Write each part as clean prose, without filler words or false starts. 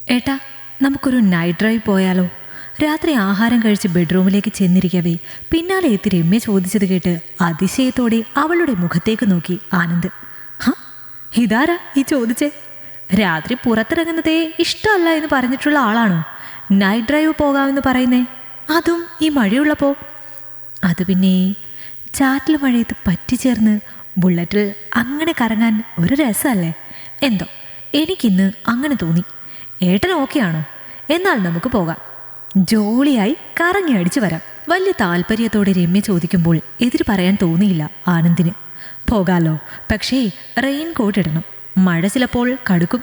ഏട്ടാ, നമുക്കൊരു night drive പോയാലോ? രാത്രി ആഹാരം കഴിച്ച് ബെഡ്റൂമിലേക്ക് ചെന്നിരിക്കവേ പിന്നാലെ എത്തി രമ്യ ചോദിച്ചത് കേട്ട് അതിശയത്തോടെ അവളുടെ മുഖത്തേക്ക് നോക്കി ആനന്ദ്. ഹ, ഇതാരാ ഈ ചോദിച്ചേ? രാത്രി പുറത്തിറങ്ങുന്നതേ ഇഷ്ടമല്ല എന്ന് പറഞ്ഞിട്ടുള്ള ആളാണോ നൈറ്റ് ഡ്രൈവ് പോകാമെന്ന് പറയുന്നേ? അതും ഈ മഴയുള്ളപ്പോ? അത് പിന്നെ ചാറ്റിൽ മഴയത്ത് പറ്റിച്ചേർന്ന് ബുള്ളറ്റിൽ അങ്ങനെ കറങ്ങാൻ ഒരു രസമല്ലേ? എന്തോ എനിക്കിന്ന് അങ്ങനെ തോന്നി. ഏട്ടൻ ഓക്കെ ആണോ? എന്നാൽ നമുക്ക് പോകാം, ജോളിയായി കറങ്ങി അടിച്ചു വരാം. വലിയ താല്പര്യത്തോടെ രമ്യ ചോദിക്കുമ്പോൾ എതിര് പറയാൻ തോന്നിയില്ല ആനന്ദിന്. പോകാലോ, പക്ഷേ റെയിൻ കോട്ട് ഇടണം, മഴ ചിലപ്പോൾ കടുക്കും.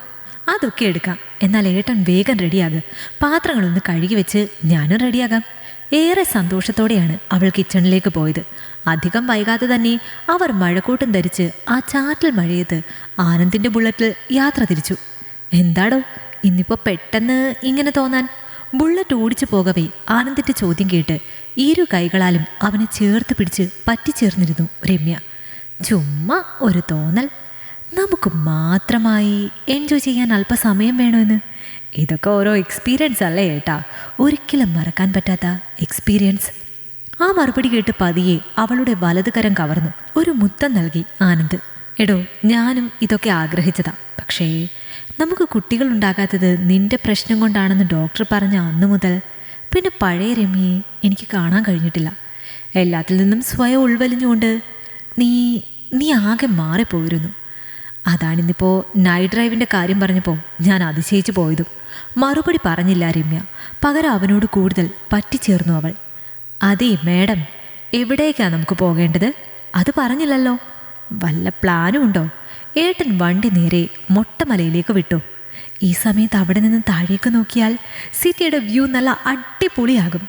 അതൊക്കെ എടുക്കാം. എന്നാൽ ഏട്ടൻ വേഗം റെഡിയാകുക, പാത്രങ്ങളൊന്ന് കഴുകി വെച്ച് ഞാനും റെഡിയാകാം. ഏറെ സന്തോഷത്തോടെയാണ് അവൾ കിച്ചണിലേക്ക് പോയത്. അധികം വൈകാതെ തന്നെ അവർ മഴക്കോട്ടും ധരിച്ച് ആ ചാറ്റൽ മഴയത്ത് ആനന്ദിൻ്റെ ബുള്ളറ്റിൽ യാത്ര തിരിച്ചു. എന്താടോ ഇന്നിപ്പോൾ പെട്ടെന്ന് ഇങ്ങനെ തോന്നാൻ? ബുള്ളറ്റ് ഓടിച്ചു പോകവേ ആനന്ദിൻ്റെ ചോദ്യം കേട്ട് ഇരു കൈകളാലും അവനെ ചേർത്ത് പിടിച്ച് പറ്റിച്ചേർന്നിരുന്നു രമ്യ. ചുമ്മാ ഒരു തോന്നൽ, നമുക്ക് മാത്രമായി എൻജോയ് ചെയ്യാൻ അല്പസമയം വേണമെന്ന്. ഇതൊക്കെ ഓരോ എക്സ്പീരിയൻസ് അല്ലേ ഏട്ടാ, ഒരിക്കലും മറക്കാൻ പറ്റാത്ത എക്സ്പീരിയൻസ്. ആ മറുപടി കേട്ട് പതിയെ അവളുടെ വലത് കരം കവർന്നു ഒരു മുത്തം നൽകി ആനന്ദ്. എടോ, ഞാനും ഇതൊക്കെ ആഗ്രഹിച്ചതാ, പക്ഷേ നമുക്ക് കുട്ടികൾ ഉണ്ടാകാത്തത് നിന്റെ പ്രശ്നം കൊണ്ടാണെന്ന് ഡോക്ടർ പറഞ്ഞ അന്നു മുതൽ പിന്നെ പഴയ രമ്യയെ എനിക്ക് കാണാൻ കഴിഞ്ഞിട്ടില്ല. എല്ലാത്തിൽ നിന്നും സ്വയം ഉൾവലിഞ്ഞുകൊണ്ട് നീ ആകെ മാറിപ്പോയിരുന്നു. അതാണിന്നിപ്പോൾ നൈറ്റ് ഡ്രൈവിൻ്റെ കാര്യം പറഞ്ഞപ്പോൾ ഞാൻ അതിശയിച്ചു പോയതും. മറുപടി പറഞ്ഞില്ല രമ്യ, പകരം അവനോട് കൂടുതൽ പറ്റിച്ചേർന്നു അവൾ. അതേ മേഡം, എവിടേക്കാണ് നമുക്ക് പോകേണ്ടത്? അത് പറഞ്ഞില്ലല്ലോ. വല്ല പ്ലാനും ഉണ്ടോ? ഏട്ടൻ വണ്ടി നേരെ മൊട്ടമലയിലേക്ക് വിട്ടു. ഈ സമയത്ത് അവിടെ നിന്ന് താഴേക്ക് നോക്കിയാൽ സിറ്റിയുടെ വ്യൂ നല്ല അടിപൊളിയാകും.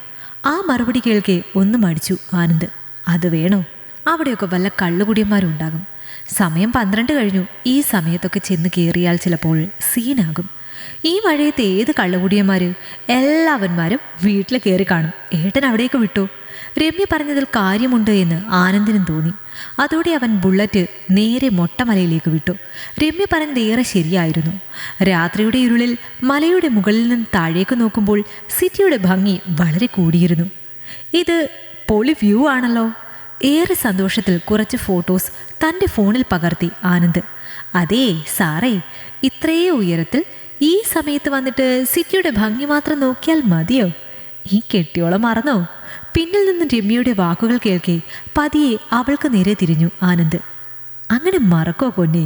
ആ മറുപടി കേൾക്കെ ഒന്ന് മടിച്ചു ആനന്ദ്. അത് വേണോ? അവിടെയൊക്കെ വല്ല കള്ളുകുടിയന്മാരും ഉണ്ടാകും. സമയം 12 കഴിഞ്ഞു. ഈ സമയത്തൊക്കെ ചെന്ന് കയറിയാൽ ചിലപ്പോൾ സീനാകും. ഈ മഴയത്ത് ഏത് കള്ളുകുടിയന്മാർ? എല്ലാവന്മാരും വീട്ടിൽ കയറി കാണും. ഏട്ടൻ അവിടേക്ക് വിട്ടു. രമ്യ പറഞ്ഞതിൽ കാര്യമുണ്ട് എന്ന് ആനന്ദിനും തോന്നി. അതോടെ അവൻ ബുള്ളറ്റ് നേരെ മൊട്ടമലയിലേക്ക് വിട്ടു. രമ്യ പറഞ്ഞത് ഏറെ ശരിയായിരുന്നു. രാത്രിയുടെ ഇരുളിൽ മലയുടെ മുകളിൽ നിന്ന് താഴേക്ക് നോക്കുമ്പോൾ സിറ്റിയുടെ ഭംഗി വളരെ കൂടിയിരുന്നു. ഇത് പൊളി വ്യൂ ആണല്ലോ. ഏറെ സന്തോഷത്തിൽ കുറച്ച് ഫോട്ടോസ് തൻ്റെ ഫോണിൽ പകർത്തി ആനന്ദ്. അതേ സാറേ, ഇത്രയേ ഉയരത്തിൽ ഈ സമയത്ത് വന്നിട്ട് സിറ്റിയുടെ ഭംഗി മാത്രം നോക്കിയാൽ മതിയോ? ഈ കെട്ടിയോളം മറന്നോ? പിന്നിൽ നിന്ന് രമ്യയുടെ വാക്കുകൾ കേൾക്കെ പതിയെ അവൾക്ക് നേരെ തിരിഞ്ഞു ആനന്ദ്. അങ്ങനെ മറക്കോ പൊന്നെ?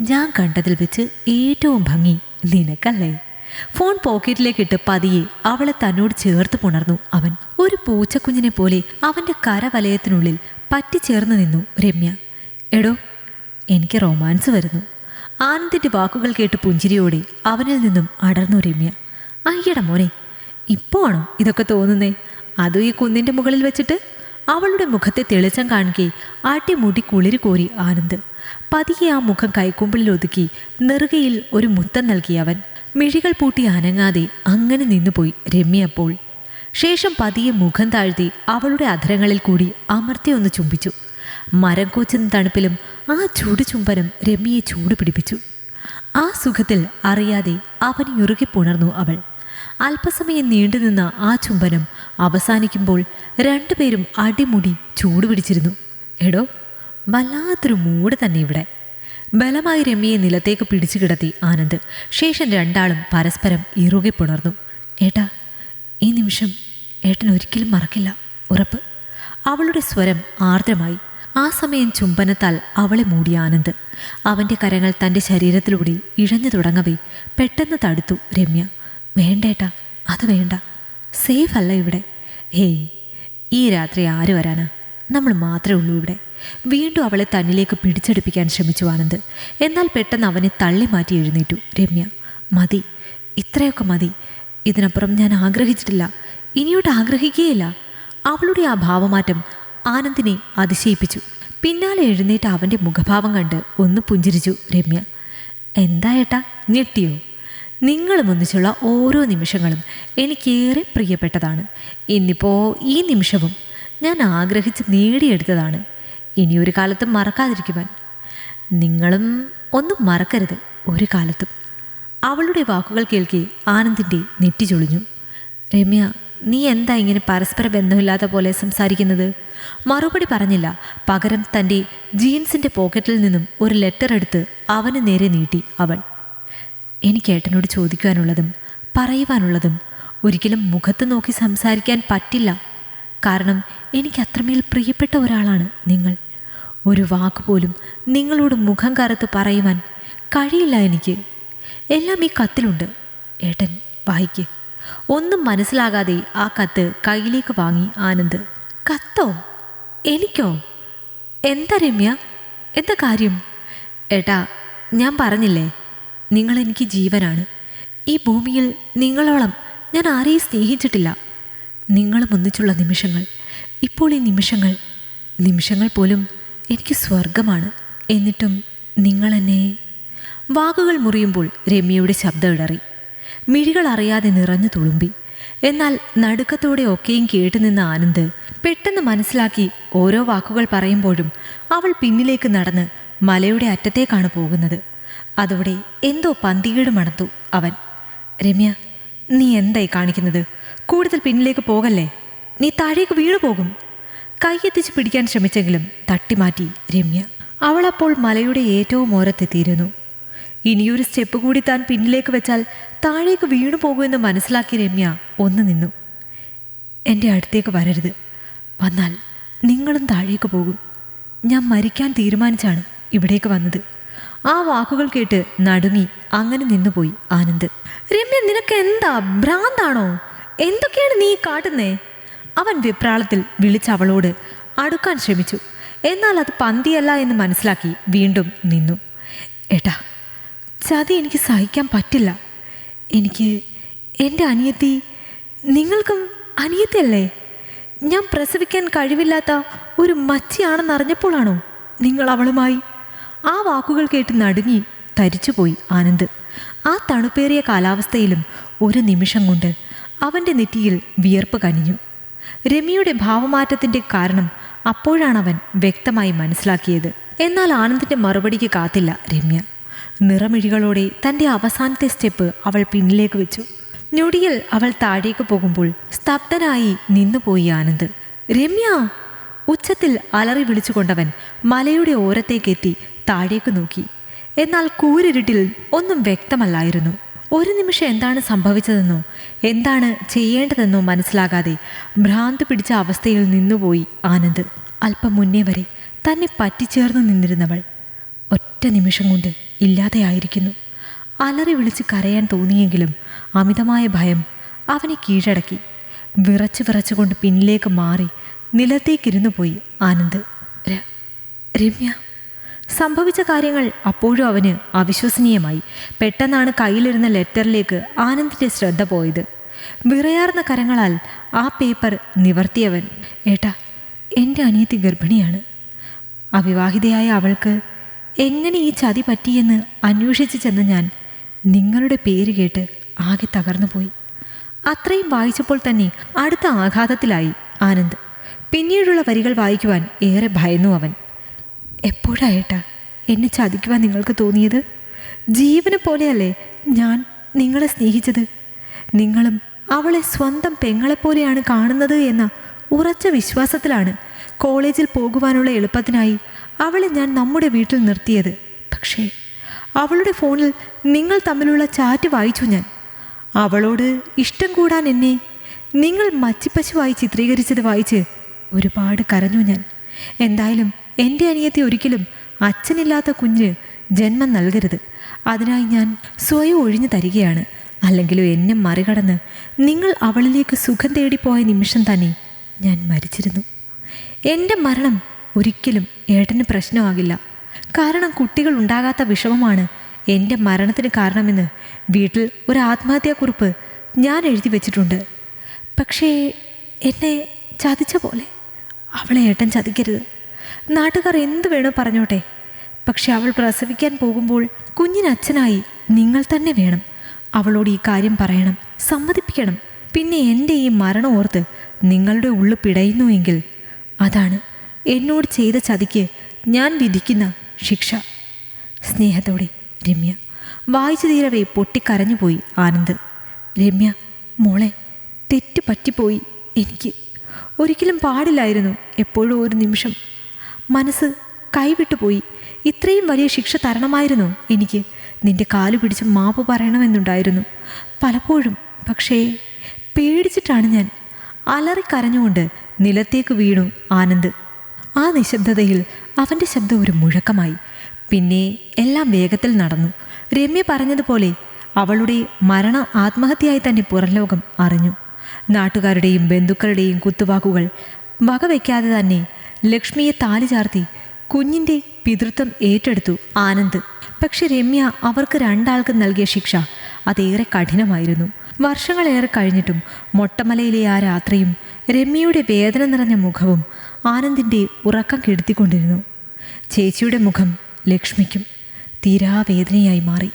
ഞാൻ കണ്ടതിൽ വെച്ച് ഏറ്റവും ഭംഗി നിനക്കല്ലേ? ഫോൺ പോക്കറ്റിലേക്കിട്ട് പതിയെ അവളെ തന്നോട് ചേർത്ത് പുണർന്നു അവൻ. ഒരു പൂച്ചക്കുഞ്ഞിനെ പോലെ അവൻ്റെ കരവലയത്തിനുള്ളിൽ പറ്റിച്ചേർന്ന് നിന്നു രമ്യ. എടോ, എനിക്ക് റൊമാൻസ് വരുന്നു. ആനന്ദിൻ്റെ വാക്കുകൾ കേട്ട് പുഞ്ചിരിയോടെ അവനിൽ നിന്നും അടർന്നു രമ്യ. അയ്യട മോനെ, ഇപ്പോൾ ആണോ ഇതൊക്കെ തോന്നുന്നേ? അതും ഈ കുന്നിൻ്റെ മുകളിൽ വെച്ചിട്ട്? അവളുടെ മുഖത്തെ തെളിച്ചം കാണുകെ ആട്ടിമുടി കുളിര് കോരി ആനന്ദ്. പതിയെ ആ മുഖം കൈക്കുമ്പിളിൽ ഒതുക്കി നെറുകയിൽ ഒരു മുത്തം നൽകി അവൻ. മിഴികൾ പൂട്ടി അനങ്ങാതെ അങ്ങനെ നിന്നുപോയി രമ്യ അപ്പോൾ. ശേഷം പതിയെ മുഖം താഴ്ത്തി അവളുടെ അധരങ്ങളിൽ കൂടി അമർത്തി ഒന്ന് ചുംബിച്ചു. മരം കോച്ചുന്ന തണുപ്പിലും ആ ചൂട് ചുംബനം രമ്യയെ ചൂട് പിടിപ്പിച്ചു. ആ സുഖത്തിൽ അറിയാതെ അവനെ ഉറുകി പുണർന്നു അവൾ. അല്പസമയം നീണ്ടുനിന്ന ആ ചുംബനം അവസാനിക്കുമ്പോൾ രണ്ടുപേരും അടിമുടി ചൂട് പിടിച്ചിരുന്നു. എടോ, വല്ലാത്തൊരു മൂട് തന്നെ ഇവിടെ. ബലമായി രമ്യയെ നിലത്തേക്ക് പിടിച്ചു കിടത്തി ആനന്ദ്. ശേഷം രണ്ടാളും പരസ്പരം ഇറുകി പുണർന്നു. ഏട്ടാ, ഈ നിമിഷം ഏട്ടൻ ഒരിക്കലും മറക്കില്ല, ഉറപ്പ്. അവളുടെ സ്വരം ആർദ്രമായി. ആ സമയം ചുംബനത്താൽ അവളെ മൂടി ആനന്ദ്. അവൻ്റെ കരങ്ങൾ തൻ്റെ ശരീരത്തിലൂടെ ഇഴഞ്ഞു തുടങ്ങവേ പെട്ടെന്ന് തടുത്തു രമ്യ. വേണ്ടേട്ടാ, അത് വേണ്ട. സേഫ് അല്ല ഇവിടെ. ഹേയ്, ഈ രാത്രി ആര് വരാനാ? നമ്മൾ മാത്രമേ ഉള്ളൂ ഇവിടെ. വീണ്ടും അവളെ തന്നിലേക്ക് പിടിച്ചെടുപ്പിക്കാൻ ശ്രമിച്ചു ആനന്ദ്. എന്നാൽ പെട്ടെന്ന് അവനെ തള്ളി മാറ്റി എഴുന്നേറ്റു രമ്യ. മതി, ഇത്രയൊക്കെ മതി. ഇതിനപ്പുറം ഞാൻ ആഗ്രഹിച്ചിട്ടില്ല, ഇനിയോട്ട് ആഗ്രഹിക്കുകയില്ല. അവളുടെ ആ ഭാവമാറ്റം ആനന്ദിനെ അതിശയിപ്പിച്ചു. പിന്നാലെ എഴുന്നേറ്റ് അവൻ്റെ മുഖഭാവം കണ്ട് ഒന്ന് പുഞ്ചിരിച്ചു രമ്യ. എന്താ ഏട്ടാ, ഞെട്ടിയോ? നിങ്ങളും ഒന്നിച്ചുള്ള ഓരോ നിമിഷങ്ങളും എനിക്കേറെ പ്രിയപ്പെട്ടതാണ്. ഇന്നിപ്പോൾ ഈ നിമിഷവും ഞാൻ ആഗ്രഹിച്ച് നേടിയെടുത്തതാണ്. ഇനിയൊരു കാലത്തും മറക്കാതിരിക്കുവാൻ. നിങ്ങളും ഒന്നും മറക്കരുത് ഒരു കാലത്തും. അവളുടെ വാക്കുകൾ കേൾക്കെ ആനന്ദിൻ്റെ നെറ്റി ചൊളിഞ്ഞു. രമ്യ, നീ എന്താ ഇങ്ങനെ പരസ്പര ബന്ധമില്ലാത്ത പോലെ സംസാരിക്കുന്നത്? മറുപടി പറഞ്ഞില്ല. പകരം തൻ്റെ ജീൻസിൻ്റെ പോക്കറ്റിൽ നിന്നും ഒരു ലെറ്റർ എടുത്ത് അവന് നേരെ നീട്ടി അവൾ. എനിക്ക് ഏട്ടനോട് ചോദിക്കുവാനുള്ളതും പറയുവാനുള്ളതും ഒരിക്കലും മുഖത്ത് നോക്കി സംസാരിക്കാൻ പറ്റില്ല. കാരണം എനിക്ക് അത്രമേൽ പ്രിയപ്പെട്ട ഒരാളാണ് നിങ്ങൾ. ഒരു വാക്കുപോലും നിങ്ങളോട് മുഖം കറുത്ത് പറയുവാൻ കഴിയില്ല എനിക്ക്. എല്ലാം ഈ കത്തിലുണ്ട്. ഏട്ടൻ വായിക്ക്. ഒന്നും മനസ്സിലാകാതെ ആ കത്ത് കയ്യിലേക്ക് വാങ്ങി ആനന്ദ്. കത്തോ? എനിക്കോ? എന്താ രമ്യ, എന്താ കാര്യം? ഏട്ടാ, ഞാൻ പറഞ്ഞില്ലേ, നിങ്ങളെനിക്ക് ജീവനാണ്. ഈ ഭൂമിയിൽ നിങ്ങളോളം ഞാൻ ആരെയും സ്നേഹിച്ചിട്ടില്ല. നിങ്ങളും ഒന്നിച്ചുള്ള നിമിഷങ്ങൾ, ഇപ്പോൾ ഈ നിമിഷങ്ങൾ പോലും എനിക്ക് സ്വർഗമാണ്. എന്നിട്ടും നിങ്ങളെന്നെ... വാക്കുകൾ മുറിയുമ്പോൾ രമ്യയുടെ ശബ്ദം ഇടറി. മിഴികൾ അറിയാതെ നിറഞ്ഞു തുളുമ്പി. എന്നാൽ നടുക്കത്തോടെ ഒക്കെയും കേട്ടുനിന്ന ആനന്ദ് പെട്ടെന്ന് മനസ്സിലാക്കി ഓരോ വാക്കുകൾ പറയുമ്പോഴും അവൾ പിന്നിലേക്ക് നടന്ന് മലയുടെ അറ്റത്തേക്കാണ് പോകുന്നത്. അതോടെ എന്തോ പന്തികേട് മണത്തു അവൻ. രമ്യ, നീ എന്തായി കാണിക്കുന്നത്? കൂടുതൽ പിന്നിലേക്ക് പോകല്ലേ, നീ താഴേക്ക് വീണു പോകും. കൈയെത്തിച്ച് പിടിക്കാൻ ശ്രമിച്ചെങ്കിലും തട്ടിമാറ്റി രമ്യ. അവളപ്പോൾ മലയുടെ ഏറ്റവും ഓരത്തെത്തിയിരുന്നു. ഇനിയൊരു സ്റ്റെപ്പ് കൂടി താൻ പിന്നിലേക്ക് വെച്ചാൽ താഴേക്ക് വീണു പോകുമെന്ന് മനസ്സിലാക്കി രമ്യ ഒന്ന് നിന്നു. എൻ്റെ അടുത്തേക്ക് വരരുത്. വന്നാൽ നിങ്ങളും താഴേക്ക് പോകും. ഞാൻ മരിക്കാൻ തീരുമാനിച്ചാണ് ഇവിടേക്ക് വന്നത്. ആ വാക്കുകൾ കേട്ട് നടുങ്ങി അങ്ങനെ നിന്നുപോയി ആനന്ദ്. രമ്യ, നിനക്ക് എന്താ ഭ്രാന്താണോ? എന്തൊക്കെയാണ് നീ കാട്ടുന്നേ? അവൻ വെപ്രാളത്തിൽ വിളിച്ചവളോട് അടുക്കാൻ ശ്രമിച്ചു. എന്നാൽ അത് പന്തിയല്ല എന്ന് മനസ്സിലാക്കി വീണ്ടും നിന്നു. ഏട്ടാ, ചതി എനിക്ക് സഹിക്കാൻ പറ്റില്ല. എനിക്ക് എൻ്റെ അനിയത്തി, നിങ്ങൾക്കും അനിയത്തിയല്ലേ? ഞാൻ പ്രസവിക്കാൻ കഴിവില്ലാത്ത ഒരു മച്ചിയാണെന്നറിഞ്ഞപ്പോഴാണോ നിങ്ങൾ അവളുമായി? ആ വാക്കുകൾ കേട്ട് നടുങ്ങി തരിച്ചുപോയി ആനന്ദ്. ആ തണുപ്പേറിയ കാലാവസ്ഥയിലും ഒരു നിമിഷം കൊണ്ട് അവൻ്റെ നെറ്റിയിൽ വിയർപ്പ് കനിഞ്ഞു. രമ്യയുടെ ഭാവമാറ്റത്തിൻ്റെ കാരണം അപ്പോഴാണവൻ വ്യക്തമായി മനസ്സിലാക്കിയത്. എന്നാൽ ആനന്ദിൻ്റെ മറുപടിക്ക് കാത്തില്ല രമ്യ. നിറമിഴികളോടെ തൻ്റെ അവസാനത്തെ സ്റ്റെപ്പ് അവൾ പിന്നിലേക്ക് വെച്ചു. ഞൊടിയിൽ അവൾ താഴേക്ക് പോകുമ്പോൾ സ്തബ്ധനായി നിന്നുപോയി ആനന്ദ്. രമ്യ! ഉച്ചത്തിൽ അലറി വിളിച്ചുകൊണ്ടവൻ മലയുടെ ഓരത്തേക്കെത്തി താഴേക്ക് നോക്കി. എന്നാൽ കൂരിരുട്ടിൽ ഒന്നും വ്യക്തമല്ലായിരുന്നു. ഒരു നിമിഷം എന്താണ് സംഭവിച്ചതെന്നോ എന്താണ് ചെയ്യേണ്ടതെന്നോ മനസ്സിലാകാതെ ഭ്രാന്ത് പിടിച്ച അവസ്ഥയിൽ നിന്നുപോയി ആനന്ദ്. അല്പം മുന്നേ വരെ തന്നെ പറ്റിച്ചേർന്ന് നിന്നിരുന്നവൾ ഒറ്റ നിമിഷം കൊണ്ട് ഇല്ലാതെയായിരിക്കുന്നു. അലറി വിളിച്ച് കരയാൻ തോന്നിയെങ്കിലും അമിതമായ ഭയം അവനെ കീഴടക്കി. വിറച്ചുകൊണ്ട് പിന്നിലേക്ക് മാറി നിലത്തേക്കിരുന്നു പോയി ആനന്ദ്. രമ്യ! സംഭവിച്ച കാര്യങ്ങൾ അപ്പോഴും അവന് അവിശ്വസനീയമായി. പെട്ടെന്നാണ് കയ്യിലിരുന്ന ലെറ്ററിലേക്ക് ആനന്ദിൻ്റെ ശ്രദ്ധ പോയത്. വിറയാർന്ന കരങ്ങളാൽ ആ പേപ്പർ നിവർത്തിയവൻ. ഏട്ടാ, എൻ്റെ അനിയത്തി ഗർഭിണിയാണ്. അവിവാഹിതയായ അവൾക്ക് എങ്ങനെ ഈ ചതി പറ്റിയെന്ന് അന്വേഷിച്ച് ചെന്ന് ഞാൻ നിങ്ങളുടെ പേര് കേട്ട് ആകെ തകർന്നു പോയി. അത്രയും വായിച്ചപ്പോൾ തന്നെ അടുത്ത ആഘാതത്തിലായി ആനന്ദ്. പിന്നീടുള്ള വരികൾ വായിക്കുവാൻ ഏറെ ഭയന്നു അവൻ. എപ്പോഴായിട്ടാ എന്നെ ചതിക്കുവാൻ നിങ്ങൾക്ക് തോന്നിയത്? ജീവനെ പോലെയല്ലേ ഞാൻ നിങ്ങളെ സ്നേഹിച്ചത്. നിങ്ങളും അവളെ സ്വന്തം പെങ്ങളെപ്പോലെയാണ് കാണുന്നത് എന്ന ഉറച്ച വിശ്വാസത്തിലാണ് കോളേജിൽ പോകുവാനുള്ള എളുപ്പത്തിനായി അവളെ ഞാൻ നമ്മുടെ വീട്ടിൽ നിർത്തിയത്. പക്ഷേ അവളുടെ ഫോണിൽ നിങ്ങൾ തമ്മിലുള്ള ചാറ്റ് വായിച്ചു ഞാൻ. അവളോട് ഇഷ്ടം കൂടാൻ എന്നെ നിങ്ങൾ മച്ചിപ്പശുവായി ചിത്രീകരിച്ചത് വായിച്ച് ഒരുപാട് കരഞ്ഞു ഞാൻ. എന്തായാലും എൻ്റെ അനിയത്തി ഒരിക്കലും അച്ഛനില്ലാത്ത കുഞ്ഞ് ജന്മം നൽകരുത്. അതിനായി ഞാൻ സ്വയം ഒഴിഞ്ഞു തരികയാണ്. അല്ലെങ്കിലും എന്നെ മറികടന്ന് നിങ്ങൾ അവളിലേക്ക് സുഖം തേടിപ്പോയ നിമിഷം തന്നെ ഞാൻ മരിച്ചിരുന്നു. എൻ്റെ മരണം ഒരിക്കലും ഏട്ടന് പ്രശ്നമാകില്ല. കാരണം കുട്ടികൾ ഉണ്ടാകാത്ത വിഷമമാണ് എൻ്റെ മരണത്തിന് കാരണമെന്ന് വീട്ടിൽ ഒരു ആത്മഹത്യാക്കുറിപ്പ് ഞാൻ എഴുതി വെച്ചിട്ടുണ്ട്. പക്ഷേ എന്നെ ചതിച്ച പോലെ അവളെ ഏട്ടൻ ചതിക്കരുത്. നാട്ടുകാർ എന്ത് വേണോ പറഞ്ഞോട്ടെ. പക്ഷെ അവൾ പ്രസവിക്കാൻ പോകുമ്പോൾ കുഞ്ഞിന് അച്ഛനായി നിങ്ങൾ തന്നെ വേണം. അവളോട് ഈ കാര്യം പറയണം, സമ്മതിപ്പിക്കണം. പിന്നെ എൻ്റെ ഈ മരണം ഓർത്ത് നിങ്ങളുടെ ഉള്ളു പിടയുന്നുവെങ്കിൽ അതാണ് എന്നോട് ചെയ്ത ചതിക്ക് ഞാൻ വിധിക്കുന്ന ശിക്ഷ. സ്നേഹത്തോടെ രമ്യ. വായിച്ചു തീരവേ പൊട്ടിക്കരഞ്ഞുപോയി ആനന്ദ്. രമ്യ മോളെ, തെറ്റ് പറ്റിപ്പോയി. എനിക്ക് ഒരിക്കലും പാടില്ലായിരുന്നു. എപ്പോഴും ഒരു നിമിഷം മനസ്സ് കൈവിട്ടുപോയി. ഇത്രയും വലിയ ശിക്ഷ തരണമായിരുന്നു എനിക്ക്. നിന്റെ കാല് പിടിച്ച് മാപ്പ് പറയണമെന്നുണ്ടായിരുന്നു പലപ്പോഴും. പക്ഷേ പേടിച്ചിട്ടാണ് ഞാൻ. അലറിക്കരഞ്ഞുകൊണ്ട് നിലത്തേക്ക് വീണു ആനന്ദ്. ആ നിശബ്ദതയിൽ അവൻ്റെ ശബ്ദം ഒരു മുഴക്കമായി. പിന്നെ എല്ലാം വേഗത്തിൽ നടന്നു. രമ്യ പറഞ്ഞതുപോലെ അവളുടെ മരണ ആത്മഹത്യയായി തന്നെ പുറംലോകം അറിഞ്ഞു. നാട്ടുകാരുടെയും ബന്ധുക്കളുടെയും കുത്തുവാക്കുകൾ വകവയ്ക്കാതെ തന്നെ ലക്ഷ്മിയെ താലി ചാർത്തി കുഞ്ഞിൻ്റെ പിതൃത്വം ഏറ്റെടുത്തു ആനന്ദ്. പക്ഷെ രമ്യ അവർക്ക് രണ്ടാൾക്കും നൽകിയ ശിക്ഷ അതേറെ കഠിനമായിരുന്നു. വർഷങ്ങളേറെ കഴിഞ്ഞിട്ടും മൊട്ടമലയിലെ ആ രാത്രിയും രമ്യയുടെ വേദന നിറഞ്ഞ മുഖവും ആനന്ദിൻ്റെ ഉറക്കം കെടുത്തിക്കൊണ്ടിരുന്നു. ചേച്ചിയുടെ മുഖം ലക്ഷ്മിക്കും തീരാവേദനയായി മാറി.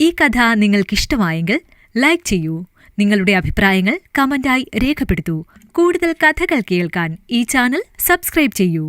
ഈ കഥ നിങ്ങൾക്കിഷ്ടമായെങ്കിൽ ലൈക്ക് ചെയ്യൂ. നിങ്ങളുടെ അഭിപ്രായങ്ങൾ കമന്റായി രേഖപ്പെടുത്തൂ. കൂടുതൽ കഥകൾ കേൾക്കാൻ ഈ ചാനൽ സബ്സ്ക്രൈബ് ചെയ്യൂ.